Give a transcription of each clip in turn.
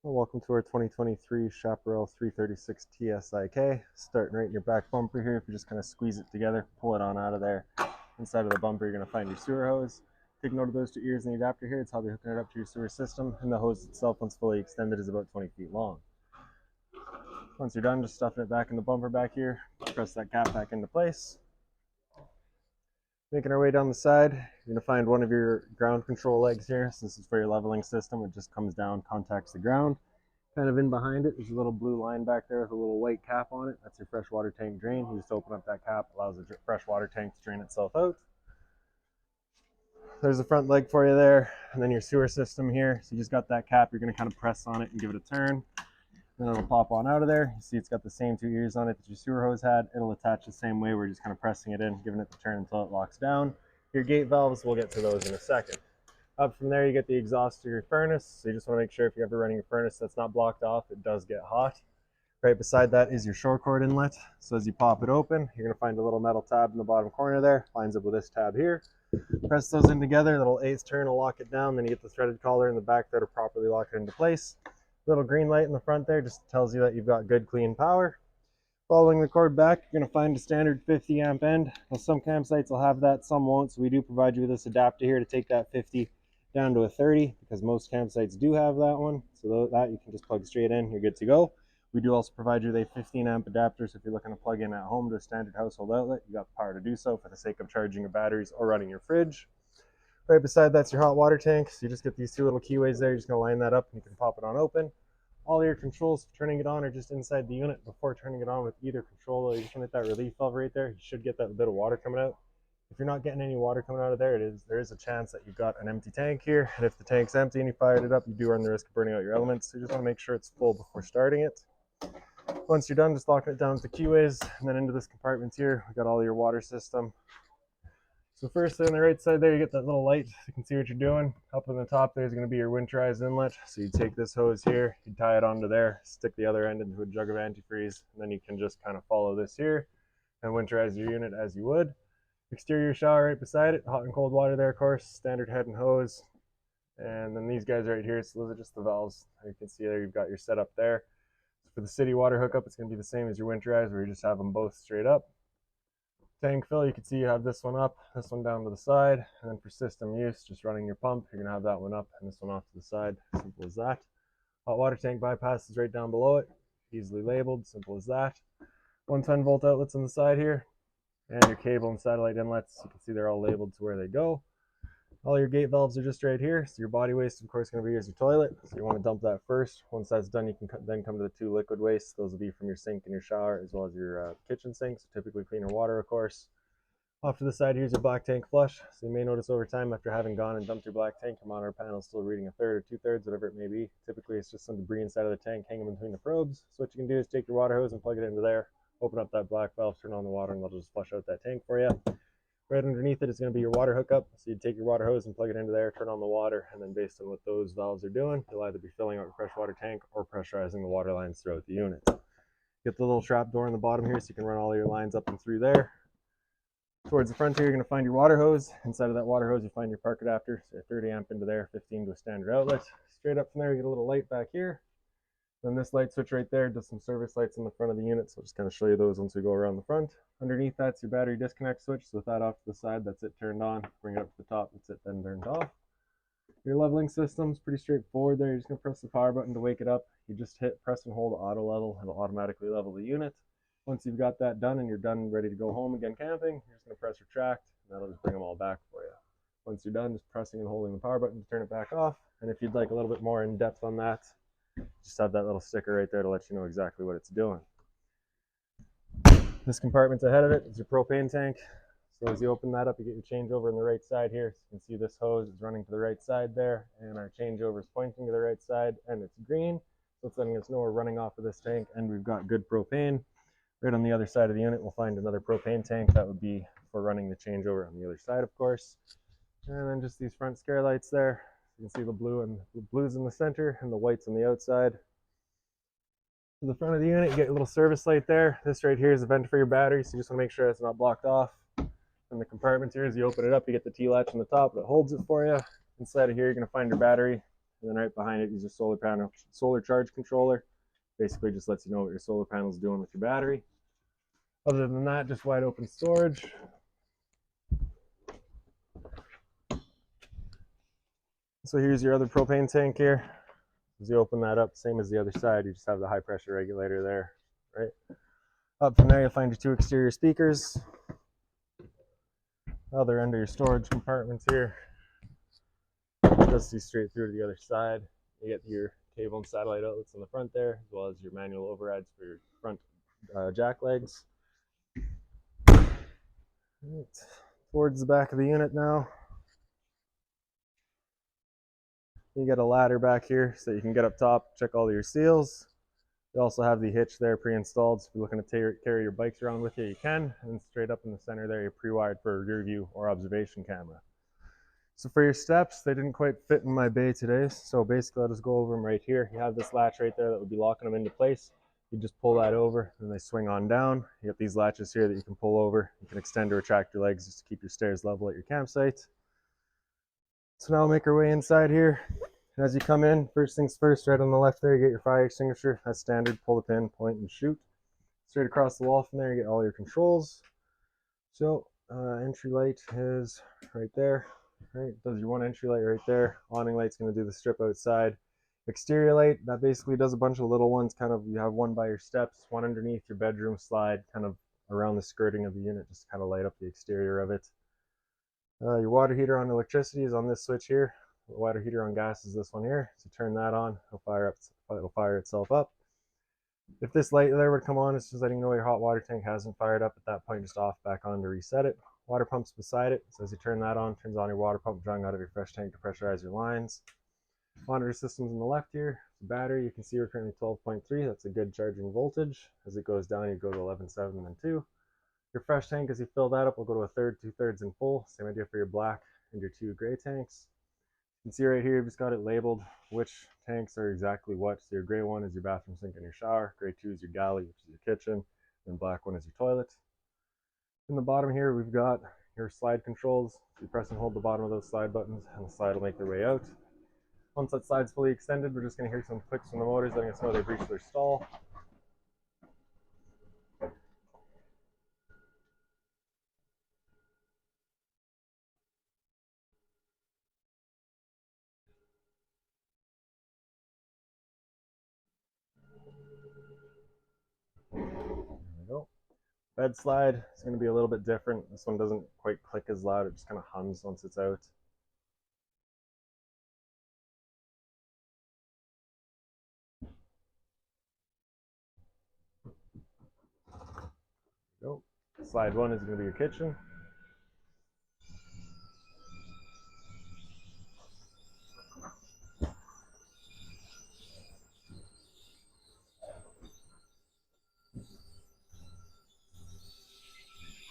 Well, welcome to our 2023 Chaparral 336 TSIK. Starting right in your back bumper here. If you just kind of squeeze it together, pull it on out of there. Inside of the bumper, you're going to find your sewer hose. Take note of those two ears in the adapter here. It's how they're hooking it up to your sewer system. And the hose itself, once fully extended, is about 20 feet long. Once you're done, just stuffing it back in the bumper back here. Press that cap back into place. Making our way down the side, you're going to find one of your ground control legs here. So this is for your leveling system. It just comes down, contacts the ground. Kind of in behind it, there's a little blue line back there with a little white cap on it. That's your freshwater tank drain. You just open up that cap, allows the freshwater tank to drain itself out. There's the front leg for you there, and then your sewer system here. So you just got that cap, you're going to kind of press on it and give it a turn. Then it'll pop on out of there. You see it's got the same two ears on it that your sewer hose had. It'll attach the same way. We're just kind of pressing it in, giving it the turn until it locks down. Your gate valves, we'll get to those in a second. Up from there, you get the exhaust to your furnace. So you just want to make sure if you're ever running a furnace that's not blocked off, it does get hot. Right beside that is your shore cord inlet. So as you pop it open, you're going to find a little metal tab in the bottom corner there. Lines up with this tab here. Press those in together. Little eighth turn will lock it down. Then you get the threaded collar in the back there to properly lock it into place. Little green light in the front there just tells you that you've got good clean power. Following the cord back, you're going to find a standard 50 amp end. Now, some campsites will have that, some won't. So we do provide you with this adapter here to take that 50 down to a 30 because most campsites do have that one. So that you can just plug straight in, you're good to go. We do also provide you with a 15 amp adapter, so if you're looking to plug in at home to a standard household outlet, you got the power to do so for the sake of charging your batteries or running your fridge. Right beside that's your hot water tank, so you just get these two little keyways there. You're just going to line that up and you can pop it on open. All your controls for turning it on are just inside the unit. Before turning it on with either control, you just want to hit that relief valve right there. You should get that bit of water coming out. If you're not getting any water coming out of there, there is a chance that you've got an empty tank here. And if the tank's empty and you fired it up, you do run the risk of burning out your elements. So you just want to make sure it's full before starting it. Once you're done, just locking it down with the keyways, and then into this compartment here, we got all your water system. So first, on the right side there, you get that little light so you can see what you're doing. Up on the top there is going to be your winterized inlet. So you take this hose here, you tie it onto there, stick the other end into a jug of antifreeze, and then you can just kind of follow this here and winterize your unit as you would. Exterior shower right beside it, hot and cold water there, of course, standard head and hose. And then these guys right here, so those are just the valves. You can see there you've got your setup there. So for the city water hookup, it's going to be the same as your winterized, where you just have them both straight up. Tank fill, you can see you have this one up, this one down to the side, and then for system use, just running your pump, you're going to have that one up and this one off to the side. Simple as that. Hot water tank bypass is right down below it, easily labeled, simple as that. 110 volt outlets on the side here, and your cable and satellite inlets, you can see they're all labeled to where they go. All your gate valves are just right here. So your body waste, of course, going to be as your toilet. So you want to dump that first. Once that's done, you can then come to the two liquid wastes. Those will be from your sink and your shower, as well as your kitchen sink. So typically cleaner water, of course. Off to the side, here's your black tank flush. So you may notice over time, after having gone and dumped your black tank, your monitor panel is still reading a third or 2/3, whatever it may be. Typically, it's just some debris inside of the tank hanging between the probes. So what you can do is take your water hose and plug it into there. Open up that black valve, turn on the water, and they'll just flush out that tank for you. Right underneath it is going to be your water hookup. So you take your water hose and plug it into there, turn on the water, and then based on what those valves are doing, you'll either be filling out your freshwater tank or pressurizing the water lines throughout the unit. Get the little trap door in the bottom here so you can run all your lines up and through there. Towards the front here, you're going to find your water hose. Inside of that water hose, you find your park adapter. So 30 amp into there, 15 to a standard outlet. Straight up from there, you get a little light back here. Then this light switch right there does some service lights in the front of the unit, so I'll just kind of show you those once we go around the front. Underneath that's your battery disconnect switch, so with that off to the side, that's it turned on. Bring it up to the top, that's it then turned off. Your leveling system's pretty straightforward there. You're just going to press the power button to wake it up. You just hit press and hold auto level, it'll automatically level the unit. Once you've got that done and you're done ready to go home again camping, you're just going to press retract, and that'll just bring them all back for you. Once you're done, just pressing and holding the power button to turn it back off. And if you'd like a little bit more in depth on that, just have that little sticker right there to let you know exactly what it's doing. This compartment ahead of it is your propane tank. So as you open that up, you get your changeover on the right side here. So you can see this hose is running to the right side there, and our changeover is pointing to the right side, and it's green. So it's letting us know we're running off of this tank, and we've got good propane. Right on the other side of the unit, we'll find another propane tank. That would be for running the changeover on the other side, of course. And then just these front scare lights there. You can see the blue and the blues in the center and the whites on the outside. To the front of the unit, you get a little service light there. This right here is a vent for your battery, so you just want to make sure it's not blocked off. And the compartments here, as you open it up, you get the T-latch on the top that holds it for you. Inside of here, you're going to find your battery. And then right behind it is your solar panel, solar charge controller. Basically just lets you know what your solar panel is doing with your battery. Other than that, just wide open storage. So here's your other propane tank here. As you open that up, same as the other side, you just have the high pressure regulator there, right? Up from there, you'll find your two exterior speakers. Other end of your storage compartments here. It does see straight through to the other side. You get your cable and satellite outlets in the front there, as well as your manual overrides for your front jack legs. Right. Towards the back of the unit now. You get a ladder back here so you can get up top, check all your seals. You also have the hitch there pre-installed, so if you're looking to carry your bikes around with you, you can. And straight up in the center there, you're pre-wired for a rear view or observation camera. So for your steps, they didn't quite fit in my bay today, so basically I'll just go over them right here. You have this latch right there that would be locking them into place. You just pull that over and they swing on down. You got these latches here that you can pull over. You can extend or retract your legs just to keep your stairs level at your campsite. So now we'll make our way inside here. And as you come in, first things first, right on the left there, you get your fire extinguisher. That's standard. Pull the pin, point, and shoot. Straight across the wall from there, you get all your controls. So entry light is right there. Right, does your one entry light right there. Awning light's going to do the strip outside. Exterior light, that basically does a bunch of little ones. Kind of, you have one by your steps, one underneath your bedroom slide, kind of around the skirting of the unit, just to kind of light up the exterior of it. Your water heater on electricity is on this switch here. The water heater on gas is this one here. So turn that on, it'll fire itself up. If this light there would come on, it's just letting you know your hot water tank hasn't fired up at that point. Just off back on to reset it. Water pump's beside it, so as you turn that on, turns on your water pump, drawing out of your fresh tank to pressurize your lines. Monitor systems on the left here. The battery, you can see we're currently 12.3. That's a good charging voltage. As it goes down, you go to 11.7 and then 2. Your fresh tank, as you fill that up, will go to a third, 2/3 and full. Same idea for your black and your two gray tanks. You can see right here, you've just got it labeled which tanks are exactly what. So your gray one is your bathroom sink and your shower. Gray 2 is your galley, which is your kitchen. And black one is your toilet. In the bottom here, we've got your slide controls. So you press and hold the bottom of those slide buttons, and the slide will make their way out. Once that slide's fully extended, we're just going to hear some clicks from the motors, letting us know they've reached their stall. There we go. Bed slide is going to be a little bit different. This one doesn't quite click as loud. It just kind of hums once it's out. There we go. Slide 1 is going to be your kitchen.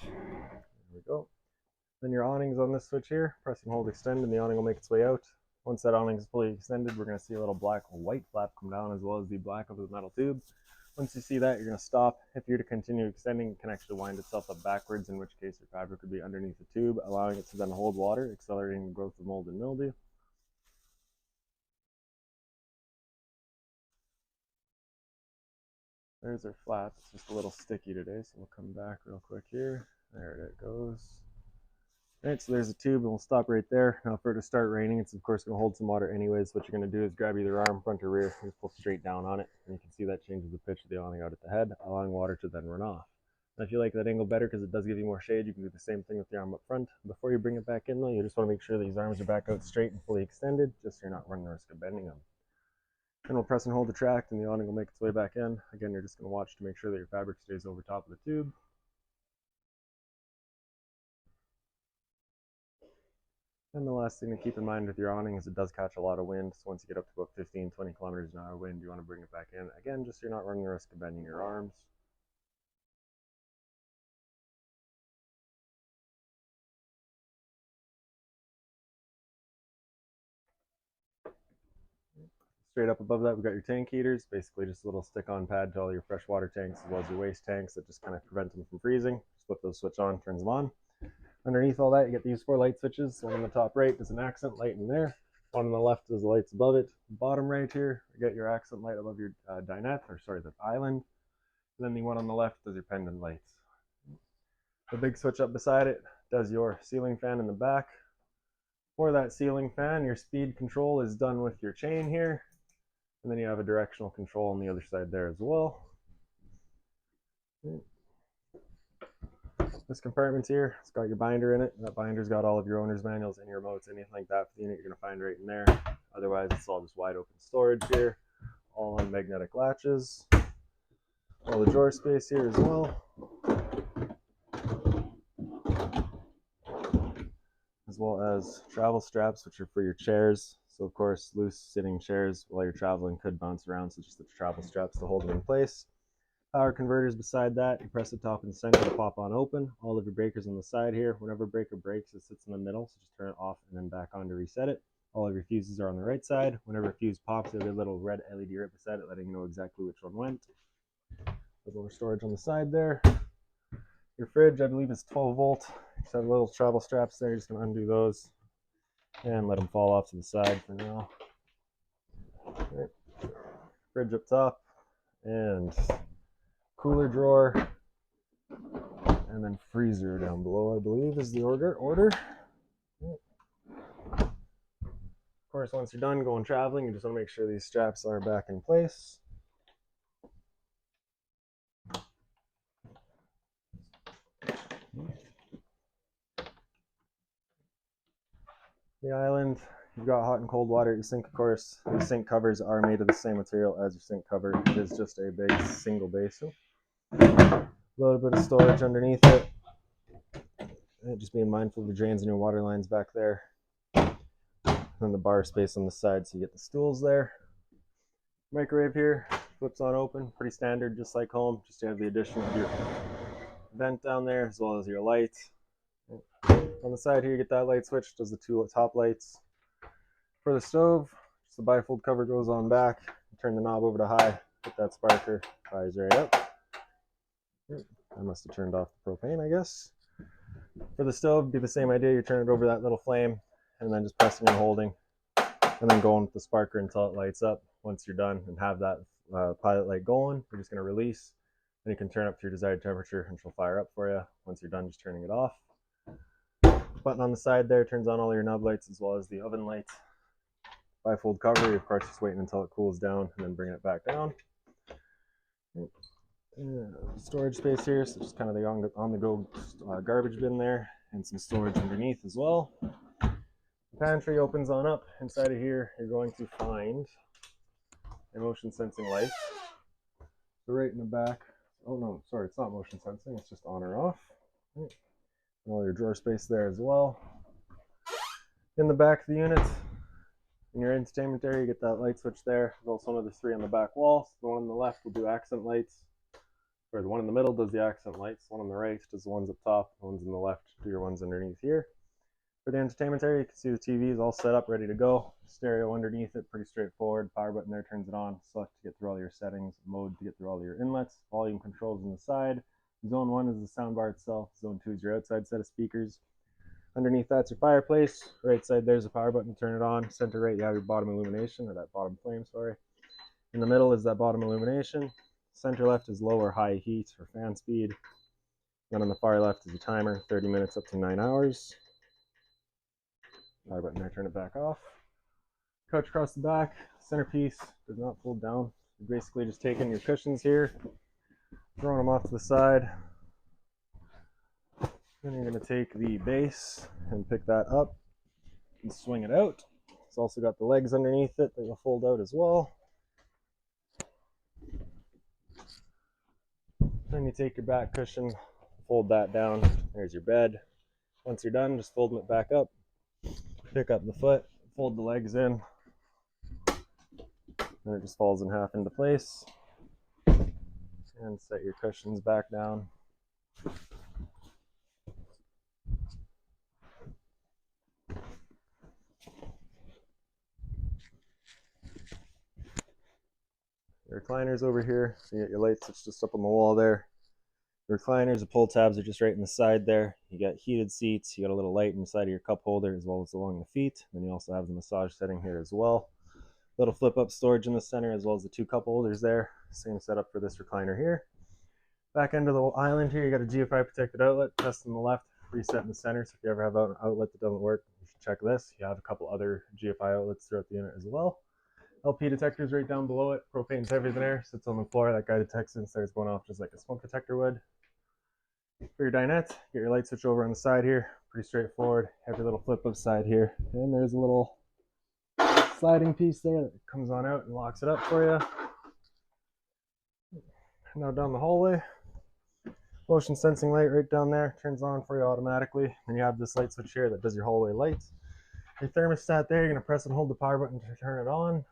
There we go. Then your awning's on this switch here. Press and hold extend and the awning will make its way out. Once that awning is fully extended, we're going to see a little black or white flap come down, as well as the black of the metal tube. Once you see that, you're going to stop. If you're to continue extending, it can actually wind itself up backwards, in which case your fabric would be underneath the tube, allowing it to then hold water, accelerating the growth of mold and mildew. There's our flap. It's just a little sticky today, so we'll come back real quick here. There it goes. Alright, so there's a tube, and we'll stop right there. Now for it to start raining, it's of course going to hold some water anyways. What you're going to do is grab either arm, front or rear, and pull straight down on it, and you can see that changes the pitch of the awning out at the head, allowing water to then run off. Now if you like that angle better because it does give you more shade, you can do the same thing with the arm up front. Before you bring it back in though, you just want to make sure these arms are back out straight and fully extended, just so you're not running the risk of bending them. Then we'll press and hold the track, and the awning will make its way back in. Again, you're just going to watch to make sure that your fabric stays over top of the tube. And the last thing to keep in mind with your awning is it does catch a lot of wind. So once you get up to about 15-20 kilometers an hour wind, you want to bring it back in. Again, just so you're not running the risk of bending your arms. Straight up above that, we've got your tank heaters. Basically just a little stick-on pad to all your freshwater tanks as well as your waste tanks that just kind of prevent them from freezing. Just flip those switch on, turns them on. Underneath all that, you get these 4 light switches. One on the top right is an accent light in there. One on the left is the lights above it. Bottom right here, you got your accent light above your dinette, or sorry, the island. And then the one on the left does your pendant lights. The big switch up beside it does your ceiling fan in the back. For that ceiling fan, your speed control is done with your chain here. And then you have a directional control on the other side there as well. This compartment's here, it's got your binder in it. That binder's got all of your owner's manuals and your remotes, anything like that for the unit you're gonna find right in there. Otherwise, it's all just wide open storage here, all on magnetic latches. All the drawer space here as well. As well as travel straps, which are for your chairs. So of course, loose sitting chairs while you're traveling could bounce around, so just the travel straps to hold them in place. Power converters beside that, you press the top and center to pop on open. All of your breakers on the side here. Whenever a breaker breaks, it sits in the middle, so just turn it off and then back on to reset it. All of your fuses are on the right side. Whenever a fuse pops, there'll be a little red LED right beside it, letting you know exactly which one went. There's more storage on the side there. Your fridge, I believe, is 12 volt. Just have little travel straps there. You're just going to undo those and let them fall off to the side for now. Right. Fridge up top and cooler drawer, and then freezer down below, I believe, is the order. Of course, once you're done going traveling, you just want to make sure these straps are back in place. The island, you've got hot and cold water at your sink, of course. The sink covers are made of the same material as your sink cover. It is just a big single basin. A little bit of storage underneath it. And just being mindful of your drains and your water lines back there. And the bar space on the side, so you get the stools there. Microwave here, flips on open, pretty standard, just like home. Just to have the addition of your vent down there, as well as your light. On the side here, you get that light switch, does the two top lights. For the stove, just the bifold cover goes on back. Turn the knob over to high, hit that sparker, fires right up. I must have turned off the propane, I guess. For the stove, be the same idea. You turn it over that little flame, and then just pressing and holding, and then going with the sparker until it lights up. Once you're done and have that pilot light going, you're just going to release, and you can turn up to your desired temperature, and she'll fire up for you. Once you're done just turning it off. Button on the side there turns on all your knob lights as well as the oven light. Bifold cover, you're of course just waiting until it cools down and then bringing it back down. Storage space here, so just kind of the on-the-go garbage bin there, and some storage underneath as well. The pantry opens on up. Inside of here, you're going to find a motion sensing light. So right in the back, oh no, sorry, it's not motion sensing, it's just on or off. And all your drawer space there as well. In the back of the unit, in your entertainment area, you get that light switch there. There's also another 3 on the back wall. So the one on the left will do accent lights, or the one in the middle does the accent lights. The one on the right does the ones up top. The ones on the left do your ones underneath here. For the entertainment area, you can see the TV is all set up, ready to go. Stereo underneath it, pretty straightforward. Power button there turns it on. Select to get through all your settings. Mode to get through all your inlets. Volume controls on the side. Zone 1 is the soundbar itself. Zone 2 is your outside set of speakers. Underneath that's your fireplace. Right side there's a power button to turn it on. Center right you have your bottom illumination, or that bottom flame, sorry. In the middle is that bottom illumination. Center left is low or high heat or fan speed. Then on the far left is a timer, 30 minutes up to 9 hours. Power button there, turn it back off. Couch across the back, centerpiece does not fold down. You're basically just taking your cushions here, throwing them off to the side. Then you're going to take the base and pick that up and swing it out. It's also got the legs underneath it that will fold out as well. Then you take your back cushion, fold that down. There's your bed. Once you're done, just folding it back up. Pick up the foot, fold the legs in, and it just falls in half into place. And set your cushions back down. Your recliner's over here. So you get your lights, it's just up on the wall there. The recliners, the pull tabs are just right in the side there. You got heated seats, you got a little light inside of your cup holder as well as along the feet. Then you also have the massage setting here as well. Little flip up storage in the center as well as the two cup holders there. Same setup for this recliner here. Back end of the island here, you got a GFI protected outlet, test on the left, reset in the center. So if you ever have an outlet that doesn't work, you should check this. You have a couple other GFI outlets throughout the unit as well. LP detectors right down below it. Propane and everything there. Sits on the floor. That guy detects it and starts going off just like a smoke detector would. For your dinette, get your light switch over on the side here. Pretty straightforward. Have your little flip up side here. And there's a little sliding piece there that comes on out and locks it up for you. Now down the hallway. Motion sensing light right down there. Turns on for you automatically. And you have this light switch here that does your hallway lights. Your thermostat there, you're going to press and hold the power button to turn it on.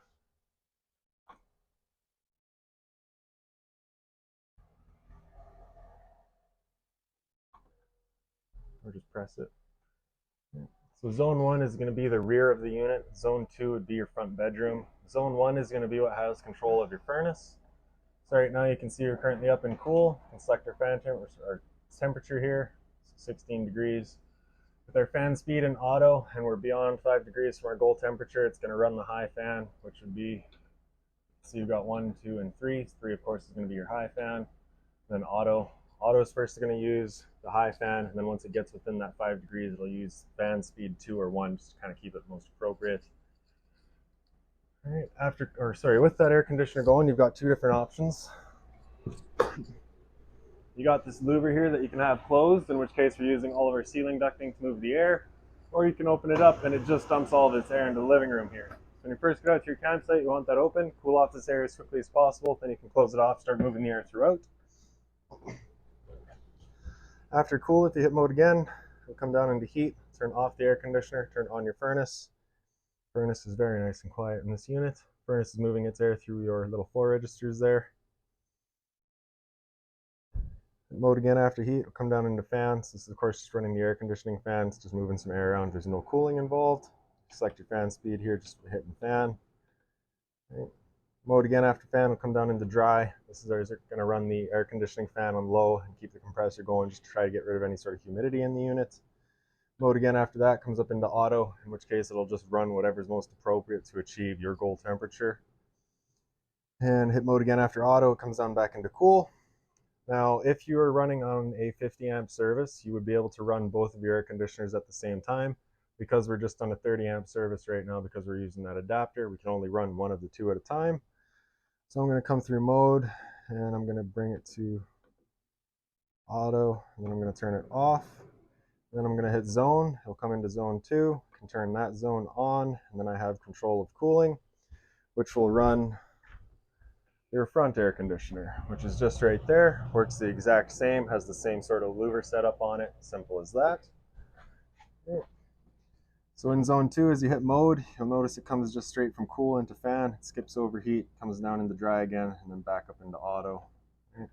Or just press it. So zone 1 is going to be the rear of the unit. Zone 2 would be your front bedroom. Zone 1 is going to be what has control of your furnace. So right now you can see you're currently up in cool. You can select our fan temperature here, 16 degrees. With our fan speed in auto and we're beyond 5 degrees from our goal temperature, it's going to run the high fan, which would be, so you've got 1, 2, and 3. 3 of course is going to be your high fan. Then auto is first going to use the high fan, and then once it gets within that 5 degrees, it'll use fan speed 2 or 1 just to kind of keep it most appropriate. All right, with that air conditioner going, you've got two different options. You got this louver here that you can have closed, in which case we're using all of our ceiling ducting to move the air, or you can open it up and it just dumps all of this air into the living room here. So when you first get out to your campsite, you want that open, cool off this air as quickly as possible, then you can close it off, start moving the air throughout. After cool, if you hit mode again, it'll come down into heat, turn off the air conditioner, turn on your furnace. Furnace is very nice and quiet in this unit. Furnace is moving its air through your little floor registers there. Mode again after heat, it'll come down into fans. This is of course just running the air conditioning fans, just moving some air around. There's no cooling involved. Select your fan speed here, just hitting fan. Right. Mode again after fan will come down into dry. This is going to run the air conditioning fan on low and keep the compressor going just to try to get rid of any sort of humidity in the unit. Mode again after that comes up into auto, in which case it'll just run whatever's most appropriate to achieve your goal temperature. And hit mode again after auto, it comes down back into cool. Now, if you are running on a 50 amp service, you would be able to run both of your air conditioners at the same time. Because we're just on a 30 amp service right now, because we're using that adapter, we can only run one of the two at a time. So I'm going to come through mode and I'm going to bring it to auto, and then I'm going to turn it off. Then I'm going to hit zone. It'll come into zone 2, can turn that zone on, and then I have control of cooling, which will run your front air conditioner, which is just right there. Works the exact same, has the same sort of louver setup on it. Simple as that. Okay. So in zone 2, as you hit mode, you'll notice it comes just straight from cool into fan. It skips over heat, comes down into dry again, and then back up into auto. Okay.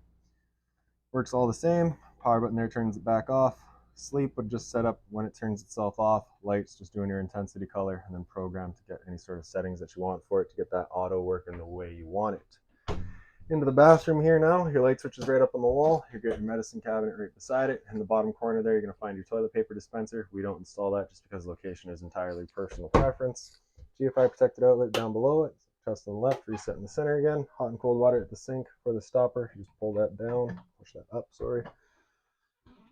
Works all the same. Power button there turns it back off. Sleep would just set up when it turns itself off. Lights just doing your intensity color, and then program to get any sort of settings that you want for it to get that auto working the way you want it. Into the bathroom here now. Your light switch is right up on the wall. You got your medicine cabinet right beside it. In the bottom corner there, you're going to find your toilet paper dispenser. We don't install that just because location is entirely personal preference. GFI protected outlet down below it. Test on the left, reset in the center again. Hot and cold water at the sink for the stopper. You just pull that down, push that up, sorry.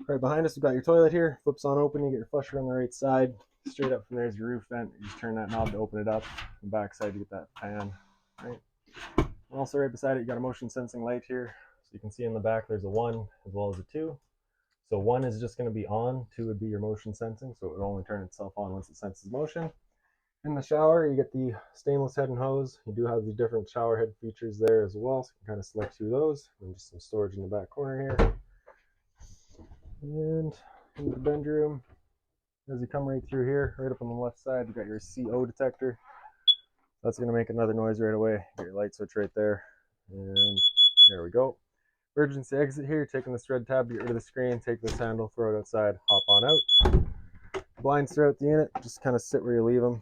Right behind us, we've got your toilet here. Flips on open, you get your flusher on the right side. Straight up from there is your roof vent. You just turn that knob to open it up. On the back side, you get that fan. Right. And also right beside it, you got a motion sensing light here. So you can see in the back there's a 1 as well as a 2. So 1 is just going to be on, 2 would be your motion sensing, so it would only turn itself on once it senses motion. In the shower, you get the stainless head and hose. You do have the different shower head features there as well, so you can kind of select two of those. And just some storage in the back corner here. And in the bedroom, as you come right through here, right up on the left side, you got your CO detector. That's going to make another noise right away. Get your light switch right there. And there we go. Emergency exit here, taking this red tab to get rid of the screen, take this handle, throw it outside, hop on out. Blinds throughout the unit, just kind of sit where you leave them.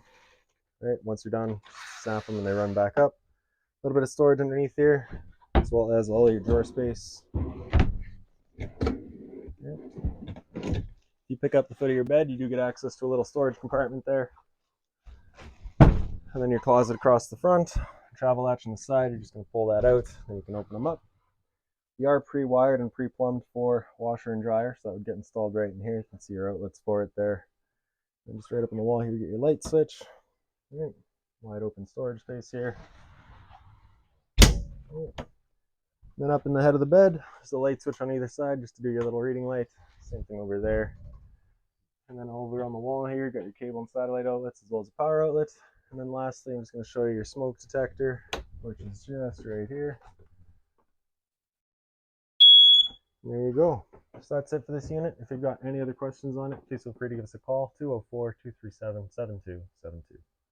Right, once you're done, snap them and they run back up. A little bit of storage underneath here, as well as all your drawer space. pick up the foot of your bed, you do get access to a little storage compartment there. And then your closet across the front, travel latch on the side, you're just going to pull that out, and you can open them up. You are pre-wired and pre-plumbed for washer and dryer, so that would get installed right in here. You can see your outlets for it there. And just right up on the wall here, you get your light switch. Right. Wide open storage space here. Then up in the head of the bed, there's a light switch on either side just to do your little reading light. Same thing over there. And then over on the wall here, you got your cable and satellite outlets as well as a power outlet. And then lastly, I'm just going to show you your smoke detector, which is just right here. There you go. So that's it for this unit. If you've got any other questions on it, please feel free to give us a call, 204-237-7272.